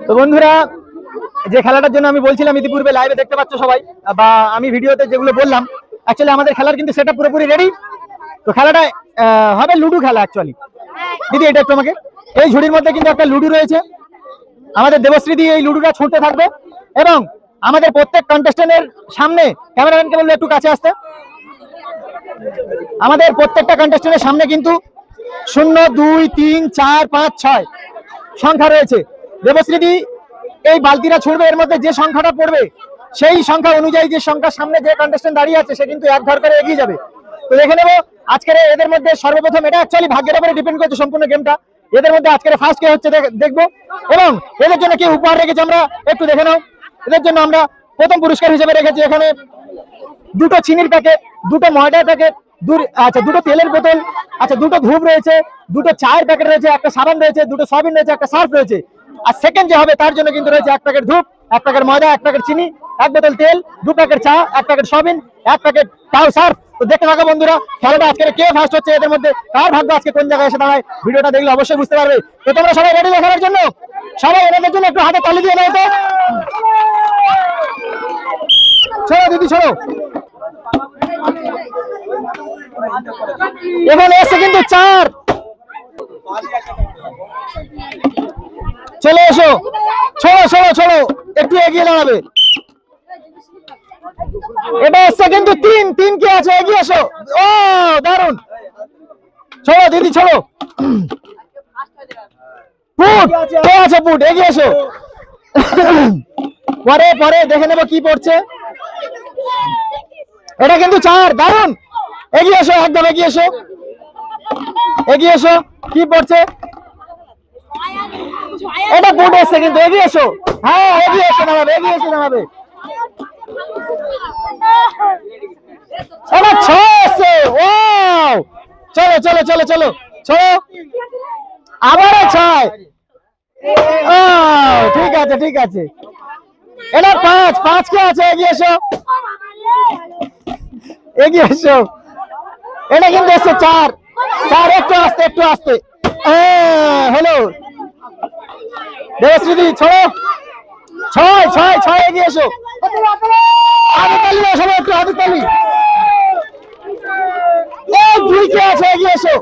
তো বন্ধুরা, যে খেলাটার জন্য আমি বলছিলাম ইতিপূর্বে লাইভে দেখতে পাচ্ছ সবাই, বা আমি ভিডিওতে যেগুলো বললাম, অ্যাকচুয়ালি আমাদের খেলার কিন্তু সেটআপ পুরোপুরি রেডি। তো খেলাটা হবে লুডো খেলা অ্যাকচুয়ালি। দিদি এটা একটু আমাকে, এই ঝুড়ির মধ্যে কিন্তু একটা লুডো রয়েছে। আমাদের দেবশ্রী দি এই লুডোটা ছুঁড়তে থাকবে এবং আমাদের প্রত্যেক কন্টেস্টেন্টের সামনে, ক্যামেরাম্যানকে বললে একটু কাছে আসতে, আমাদের প্রত্যেকটা কন্টেস্টেন্টের সামনে কিন্তু 0, 2, 3, 4, 5, 6 সংখ্যা রয়েছে। দেবশ্রী দি এই বালতিটা ছুড়বে, এর মধ্যে যে সংখ্যাটা পড়বে সেই সংখ্যা অনুযায়ী যে সংখ্যার সামনে যে কন্টেস্টেন্ট দাঁড়িয়ে আছে সে কিন্তু এক ঘর করে এগিয়ে যাবে। তো দেখে নেবো আজকের এদের মধ্যে সর্বপ্রথম, এটা অ্যাকচুয়ালি ভাগ্যের উপরে ডিপেন্ড করছে সম্পূর্ণ গেমটা, এদের মধ্যে আজকের ফার্স্ট কে হচ্ছে দেখবো। এবং এদের জন্য কি উপহার রেখেছে আমরা একটু দেখে নাও। এদের জন্য আমরা প্রথম পুরস্কার হিসেবে রেখেছি এখানে 2টো চিনির প্যাকেট, 2টো ময়দার প্যাকেট, আচ্ছা 2টো তেলের বোতল, আচ্ছা 2টো ধূপ রয়েছে, 2টো চায়ের প্যাকেট রয়েছে, একটা সাবান রয়েছে, 2টো সয়াবিন রয়েছে, একটা সার্ফ রয়েছে। আর সেকেন্ড যে হবে তার জন্য কিন্তু রয়েছে 1 প্যাকেট ধূপ, 1 প্যাকেট ময়দা, 1 প্যাকেট চিনি, 1 বোতল তেল, 2 প্যাকেট চা, 1 প্যাকেট সয়াবিন, 1 প্যাকেট তাও সার্ফ। তো দেখতে থাকো বন্ধুরা, খেলাটা আজকে কে ফার্স্ট হচ্ছে, এদের মধ্যে কার ভাগ্য আজকে কোন জায়গায় এসে দাঁড়ায়, ভিডিওটা দেখলে অবশ্যই বুঝতে পারবে। তো তোমরা সবাই রেডি দেখানোর জন্য? সবাই এনাদের জন্য একটু হাতে তালি দিয়ে দাও তো। চলো দিদি চলো। এখানে এসে কিন্তু 4, চলে এসো, চলো চলো চলো একটু এগিয়ে দাঁড়াবে। এটা এসছে কিন্তু 3 কি আছে, এগিয়ে এসো। ও দারুন, চলো দিদি চলো। পুট কে আছে, পুট এগিয়ে এসো। পরে পরে দেখে নেবো কি পড়ছে। এটা কিন্তু 4, দারুন, এগিয়ে এসো, একদম এগিয়ে এসো, এগিয়ে এসো। কি পড়ছে? এটা পুট এসছে কিন্তু, এগিয়ে এসো। হ্যাঁ এগিয়ে এসে নামাবে, এগিয়ে এসে নামাবে। এটা 6 এসছে। ও চলো চলো চলো চলো চলো, আবারও 6। ঠিক আছে ঠিক আছে। এটা 5 কে আছে, এগিয়ে এসো, এগিয়ে এসো। এটা কিন্তু এসছে 4, একটু আস্তে একটু আস্তে। হ্যালো দেবশ্রী ছড়ো, 6 এগিয়ে এসো। হাতে তালি দাও সবাই, একটু হাতে তালি। 2 কে আছে, এগিয়ে এসো।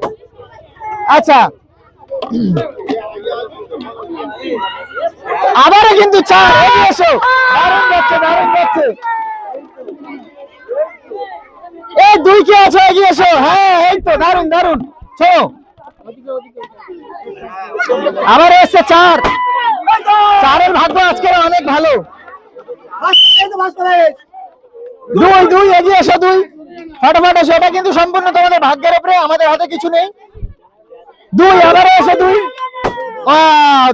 আচ্ছা আবারও কিন্তু 4, এগিয়ে এসো। দারুণ যাচ্ছে দারুণ যাচ্ছে। 2 কে আছে, এগিয়ে এসো। হ্যাঁ এই তো দারুণ দারুণ, চলো। আবার এসছে 4, 4-এর ভাগ্য আজকে অনেক ভালো। 2 এগিয়ে এসো, 2 ফটাফট এসো। এটা কিন্তু সম্পূর্ণ তোমাদের ভাগ্যের উপরে, আমাদের হাতে কিছু নেই। 2 আবারও এসে 2,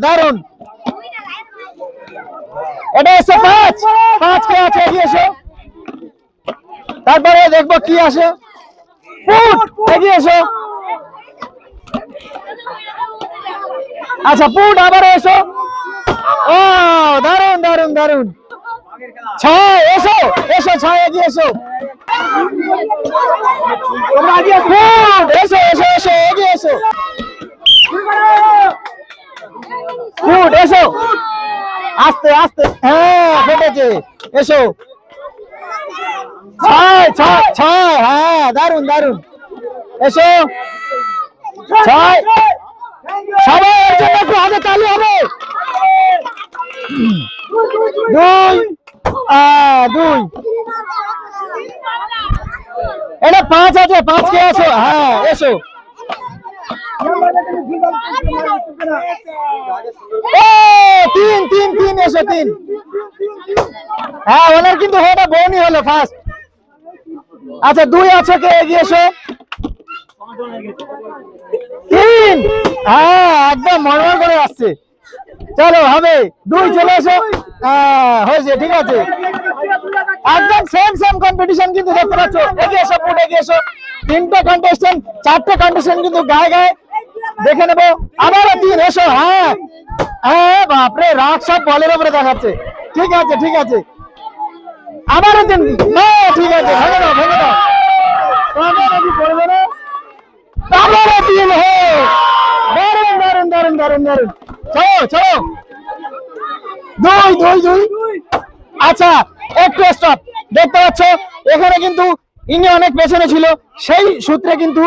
দারুণ। এটা এসে 5 কে আছে, এগিয়ে এসো। তারপরে দেখবো কি আসে। পুট এগিয়ে এসো। আচ্ছা পুট আবার এসো। ও দারুন দারুন দারুন। 6 এসো এসো, 6 এগিয়ে এসো। পুট এসো এসো এসো, এগিয়ে এসো। পুট এসো, আস্তে আস্তে। হ্যাঁ ফেটেছে, এসো। 6 হ্যাঁ দারুন দারুন, এসো। 6 সবাই এর জন্য একটু হাতে তালি হবে। 2 এটা 5 আছে, 5 কে আছো? হ্যাঁ এসো। 3 এসো, 3। হ্যাঁ ওনার কিন্তু এটা বউনি হলো ফার্স্ট। আচ্ছা 2 আছে কে, এগিয়ে এসো। 3 হ্যাঁ একদম মরমর করে আসছে। চলো হবে 2, চলে এসো। হ্যাঁ হয়েছে, ঠিক আছে। একদম সেম কম্পিটিশন কিন্তু দেখতে পাচ্ছ। এগিয়ে এসো পুট, এগিয়ে এসো। 3টে কন্টেস্টেন্ট, 4টে কন্টেস্টেন্ট কিন্তু গায়ে গায়ে। দেখে নেবো আবারও 3 এসো। হ্যাঁ হ্যাঁ বাপরে, রাগ সব বলের উপরে দেখাচ্ছে। ঠিক আছে ঠিক আছে, আবারও 3। ঠিক আছে, ভেঙে দাও ভেঙে দাও, পড়বে না। আবারও 3। দারুন দারুন দারুন দারুন দারুন, চলো চলো। দুই দুই দুই। আচ্ছা একটু স্টপ, দেখতে পাচ্ছ এখানে কিন্তু ইনি অনেক পেছনে ছিল, সেই সূত্রে কিন্তু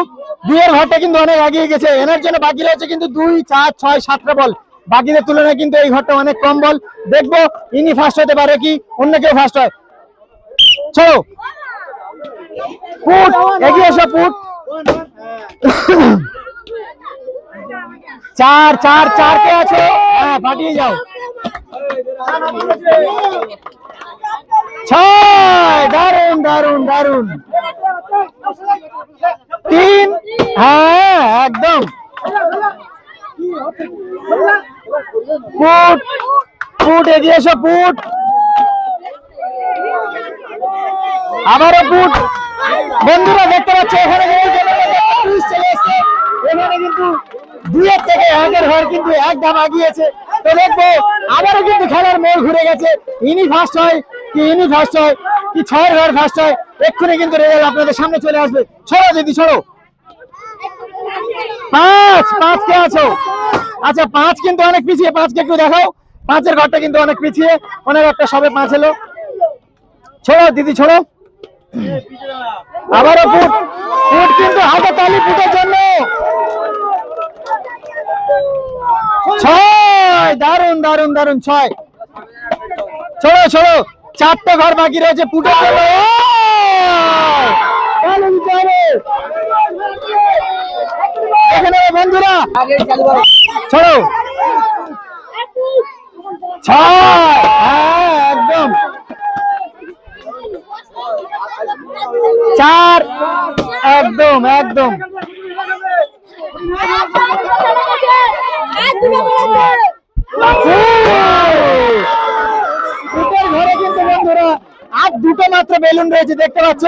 দুইয়ের ঘরটা কিন্তু অনেক এগিয়ে গেছে। এনার জন্য বাকি রয়েছে কিন্তু 2, 4, 6, 7টা বল। বাকিদের তুলনায় কিন্তু এই ঘরটা অনেক কম বল। দেখবো ইনি ফার্স্ট হতে পারে কি অন্য কেউ ফার্স্ট হয়। চলো পুট, এগিয়ে এসো পুট। 4 4 4 কে আছে, হ্যাঁ ফাটিয়ে যাও। 6, দারুন দারুন দারুন। 3, হ্যাঁ একদম। পুট পুট, এগিয়ে এসো পুট। আবারও পুট। বন্ধুরা দেখতে পাচ্ছ এখানে কিন্তু 2-এর থেকে 1-এর ঘর কিন্তু এক ধাপ আগিয়েছে। তো দেখবো আবারও কিন্তু খেলার মোড় ঘুরে গেছে। ইনি ফার্স্ট হয় কি ইনি ফার্স্ট হয় কি 6-এর ঘর ফার্স্ট হয়, এক্ষুনি কিন্তু রেজাল্ট আপনাদের সামনে চলে আসবে। ছড়ো দিদি ছড়ো। 5 5 কে আছো? আচ্ছা 5 কিন্তু অনেক পিছিয়ে, 5 কে একটু দেখাও। 5-এর ঘরটা কিন্তু অনেক পিছিয়ে, অনেক একটা সবে 5 এলো। ছড়ো দিদি ছড়ো। আবারও পুট পুট, কিন্তু হাতে তালি পুটের জন্য। 6, দারুন দারুন দারুন 6। ছড়ো ছড়ো, 4টে ঘর বাকি রয়েছে পুটের জন্য। এখানে বন্ধুরা ছড়ো। 6, হ্যাঁ একদম। 4, একদম একদম। ঘরে কিন্তু বন্ধুরা আর 2টো মাত্র বেলুন রয়েছে, দেখতে পাচ্ছ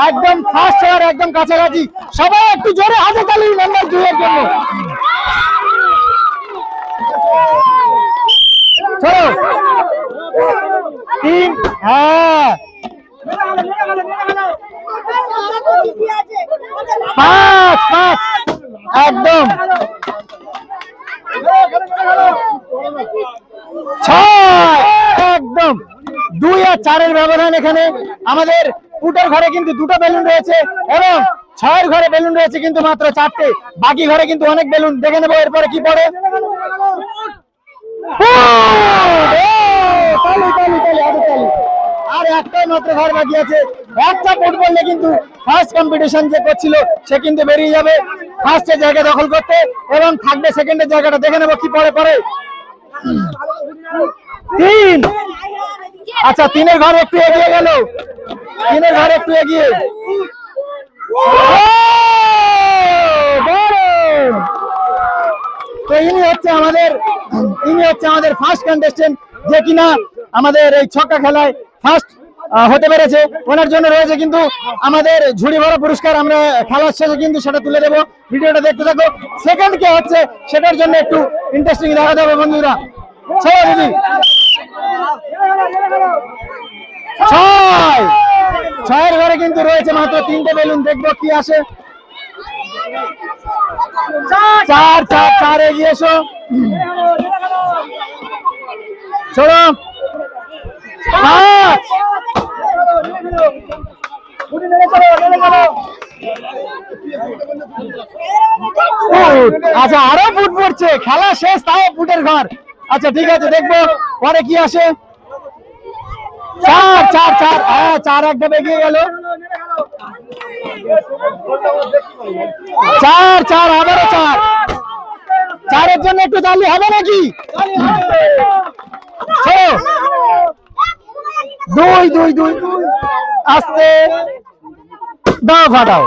একদম ফার্স্ট হওয়ার একদম কাছাকাছি। সবাই একটু জোরে হাতে তালি নাম্বার 2 এর জন্য। চলো 3, হ্যাঁ 5 5, একদম। 6, একদম। 2 আর 4-এর ব্যবধান এখানে। আমাদের পুটের ঘরে কিন্তু 2টো বেলুন রয়েছে এবং 6-এর ঘরে বেলুন রয়েছে কিন্তু মাত্র 4টে। বাকি ঘরে কিন্তু অনেক বেলুন, দেখে নেবো এরপরে কি পড়ে। আর একটাই মাত্র ঘর বাকি আছে। একটা পুট বললে কিন্তু ফার্স্ট কম্পিটিশন যে করছিল সে কিন্তু বেরিয়ে যাবে ফার্স্টের জায়গা দখল করতে এবং থাকবে সেকেন্ডের জায়গাটা। দেখে নেবো কি পড়ে পরে। 3, আচ্ছা 3-এর ঘর একটু এগিয়ে গেল, 3-এর ঘর একটু এগিয়ে। তো ইনি হচ্ছে আমাদের ফার্স্ট কন্টেস্টেন্ট, যে কিনা আমাদের এই ছক্কা খেলায় ফার্স্ট হতে পেরেছে। ওনার জন্য রয়েছে কিন্তু আমাদের ঝুড়ি ভরা পুরস্কার। আমরা খেলার শেষে কিন্তু সেটা তুলে দেবো, ভিডিওটা দেখতে থাকো। সেকেন্ড কে হচ্ছে সেটার জন্য একটু ইন্টারেস্টিং দেখা যাবে বন্ধুরা। চলো দিদি। 6-এর ঘরে কিন্তু রয়েছে মাত্র 3টে বেলুন, দেখবো কি আসে। 4 4 4, এগিয়ে এসো। চলো 5। আচ্ছা আরো ফুট পড়ছে, খেলা শেষ তাও ফুটের ঘর। আচ্ছা ঠিক আছে, দেখবো পরে কি আসে। 4 4 4, হ্যাঁ 4 একটা এগিয়ে গেল। 4 4, আবারও 4। 4-এর জন্য একটু তালি হবে নাকি? 2 2 2, আস্তে দাও ফাটাও।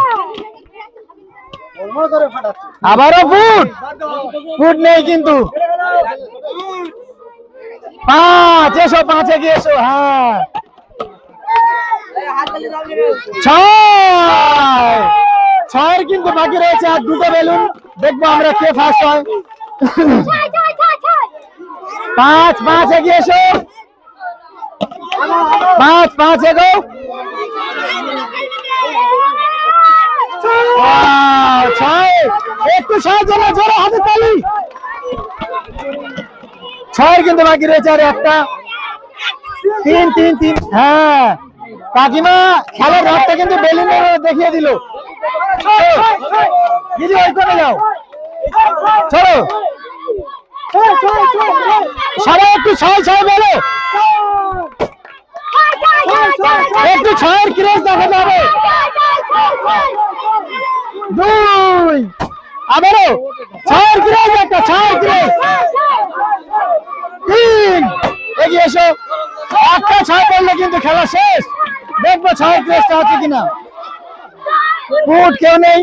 আবারও ফুট নেই কিন্তু। 5, এসো 5 এগিয়ে এসো। হ্যাঁ 6-এর কিন্তু বাকি রয়েছে আর 2টো বেলুন, দেখবো আমরা কে ফার্স্ট হয়। 5 5, এগিয়ে এসো। 5 5, এগো। 6, একটু সাহায্য না, জোরে হাতে তালি। 6-এর কিন্তু বাকি রয়েছে আর একটা। তিন তিন তিন। হ্যাঁ কাকিমা খেলার রাতটা কিন্তু বেলুন দেখিয়ে দিল। দিদি ওই করে যাও, চলো সবাই একটু ছয় ছয় বলো, একটু ছয়ের ক্রেজ দেখাতে হবে। দুই, আবারও ছয়ের ক্রেজ, একটা ছয়ের ক্রেজ। তিন, এগিয়ে এসো, একটা ছয় পড়লে কিন্তু খেলা শেষ। দেখবো ছয়ের ক্রেজটা আছে কিনা। ফুট কেউ নেই,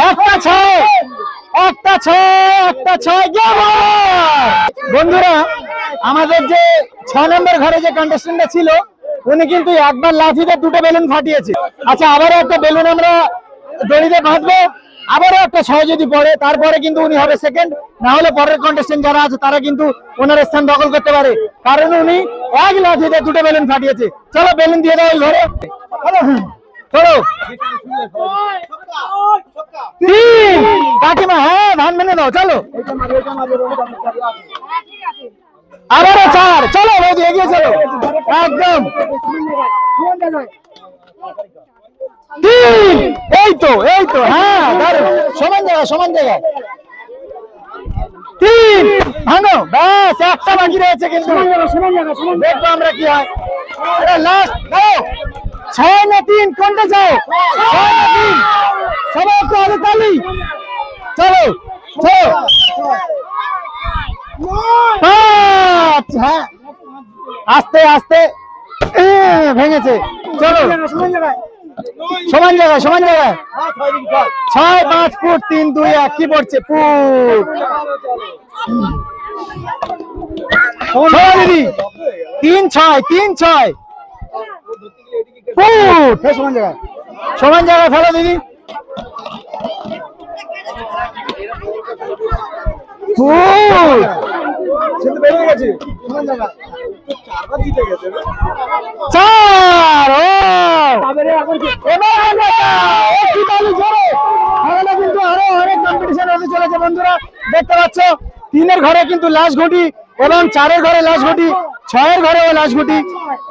একটা ছয়, একটা ছয়, একটা ছয়। বন্ধুরা আমাদের যে 6 নম্বর ঘরে যে কন্টেস্টেন্টটা ছিল উনি কিন্তু একবার লাঠিতে দুটো বেলুন ফাটিয়েছে। আচ্ছা আবারও একটা বেলুন আমরা দড়িতে বাঁধবো, আবারও একটা ছয় যদি পড়ে তারপরে কিন্তু উনি হবে সেকেন্ড, না হলে পরের কন্টেস্টেন্ট যারা আছে তারা কিন্তু ওনার স্থান দখল করতে পারে, কারণ উনি এক লাঠিতে দুটো বেলুন ফাটিয়েছে। চলো বেলুন দিয়ে দাও ওই ঘরে, চলো। তিন, কাকিমা হ্যাঁ ধান মেনে দাও, চলো। আবারও চার, চলো বৌদি এগিয়ে চলো, একদম। তিন, এই তো হ্যাঁ দারুণ, সমান জায়গায় সমান জায়গায়। তিন, ভাঙো, ব্যাস একটা বাকি রয়েছে কিন্তু, দেখবো আমরা কি হয়। লাস্ট ছয় না তিন, কোনটা চাও? ছয় না তিন, সবাই একটু আগে তালি, চলো চলো। পাঁচ, হ্যাঁ আস্তে আস্তে ভেঙেছে, চলো সমান জায়গায় সমান জায়গায়। 6 5 ফুট 3 2 1 কি পড়ছে? ফুট। দিদি 3 6 3 6 ফুট, সমান জায়গায় ফেলো দিদি। ফুট চার। কিন্তু আরো অনেক কম্পিটিশন হতে চলেছে বন্ধুরা, দেখতে পাচ্ছ। 3-এর ঘরে কিন্তু লাশ ঘটি এবং 4-এর ঘরে লাশ ঘটি, 6-এর ঘরেও লাশ ঘটি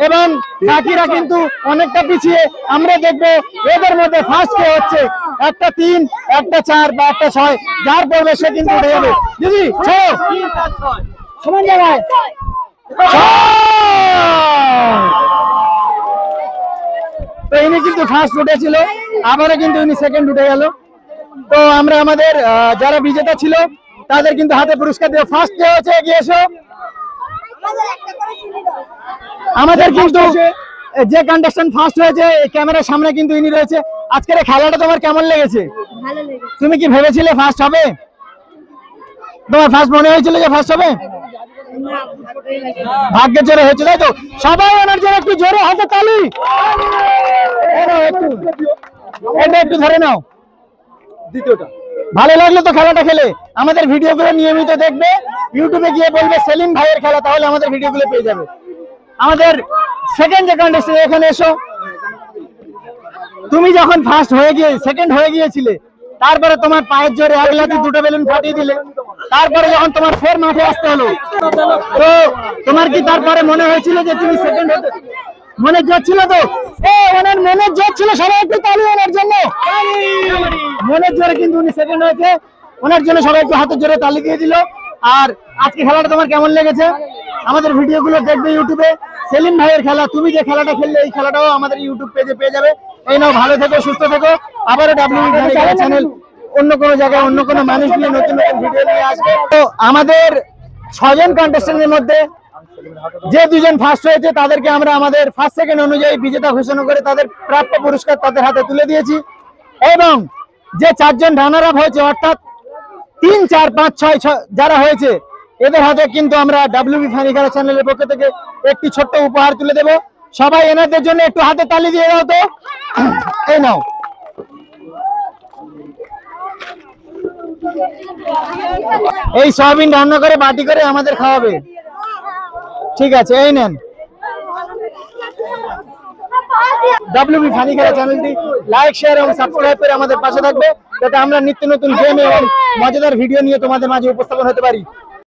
এবং বাকিরা কিন্তু অনেকটা পিছিয়ে। আমরা দেখবো এদের মধ্যে ফার্স্ট কে হচ্ছে। একটা 3, একটা 4 বা একটা 6, যার পড়বে সে কিন্তু উঠে যাবে। দিদি সমান জায়গায়। তো ইনি কিন্তু ফার্স্ট উঠেছিল, আবারও কিন্তু ইনি সেকেন্ড উঠে গেল। তো আমরা আমাদের যারা বিজেতা ছিল তাদের কিন্তু হাতে পুরস্কার দিয়ে ফার্স্ট যে হচ্ছে এগিয়ে এসো। আমাদের কিন্তু যে কন্টেস্টেন্ট ফার্স্ট হয়েছে ক্যামেরার সামনে কিন্তু ইনি রয়েছে। আজকের খেলাটা তোমার কেমন লেগেছে? তুমি কি ভেবেছিলে ফার্স্ট হবে? তোমার ফার্স্ট মনে হয়েছিল যে ফার্স্ট হবে? ভাগ্যের জোরে হয়েছে, তাই তো? সবাই ওনার জন্য একটু জোরে হাতে তালি। এটা একটু ধরে নাও। দ্বিতীয়টা ভালো লাগলো তো খেলাটা খেলে? আমাদের ভিডিওগুলো নিয়মিত দেখবে, ইউটিউবে গিয়ে বলবে সেলিম ভাইয়ের খেলা, তাহলে আমাদের ভিডিওগুলো পেয়ে যাবে। আমাদের সেকেন্ড যে কন্টেস্টেন্ট, এখানে এসো। তুমি যখন ফার্স্ট হয়ে গিয়ে সেকেন্ড হয়ে গিয়েছিলে, তারপরে তোমার পায়ের জোরে এক লাঠি দুটো বেলুন ফাটিয়ে দিলে, তারপরে যখন তোমার ফের মাঠে আসতে হলো, তো তোমার কি তারপরে মনে হয়েছিল যে তুমি সেকেন্ড হতে? মনে জোর ছিল তো? ওনার মনের জোর ছিল, সবাই একটু তালি ওনার জন্য। মনের জোরে কিন্তু উনি সেকেন্ড হয়েছে, ওনার জন্য সবাই একটু হাতের জোরে তালি দিয়ে দিল। আর আজকে খেলাটা তোমার কেমন লেগেছে? আমাদের ভিডিওগুলো দেখবে ইউটিউবে, সেলিম ভাইয়ের খেলা। তুমি যে খেলাটা খেললে এই খেলাটাও আমাদের ইউটিউব পেজে পেয়ে যাবে। এই নাও, ভালো থেকো, সুস্থ থেকো। আবারও ডাব্লিউবি চ্যানেল অন্য কোনো জায়গায় অন্য কোনো মানুষ নিয়ে নতুন নতুন ভিডিও নিয়ে আসবে। তো আমাদের 6 জন কন্টেস্টেন্টের মধ্যে যে 2 জন ফার্স্ট হয়েছে তাদেরকে আমরা আমাদের ফার্স্ট সেকেন্ড অনুযায়ী বিজেতা ঘোষণা করে তাদের প্রাপ্য পুরস্কার তাদের হাতে তুলে দিয়েছি। এবং যে 4 জন রানার আপ হয়েছে, অর্থাৎ 3 4 5 6 যারা হয়েছে, এদের হাতে কিন্তু আমরা ডাব্লিউবি ফানি খেলা চ্যানেলের পক্ষ থেকে একটি ছোট্ট উপহার তুলে দেব। সবাই এনাদের জন্য একটু হাতে তালি দিয়ে দাও তো। এই নাও। এই সয়াবিন রান্না করে বাটি করে আমাদের খাওয়াবে, ঠিক আছে? এই নেন। ডাব্লিউবি ফানি খেলা চ্যানেলটি লাইক, শেয়ার এবং সাবস্ক্রাইব করে আমাদের পাশে থাকবে যাতে আমরা নিত্য নতুন গেম এবং মজাদার ভিডিও নিয়ে তোমাদের মাঝে উপস্থাপন হতে পারি।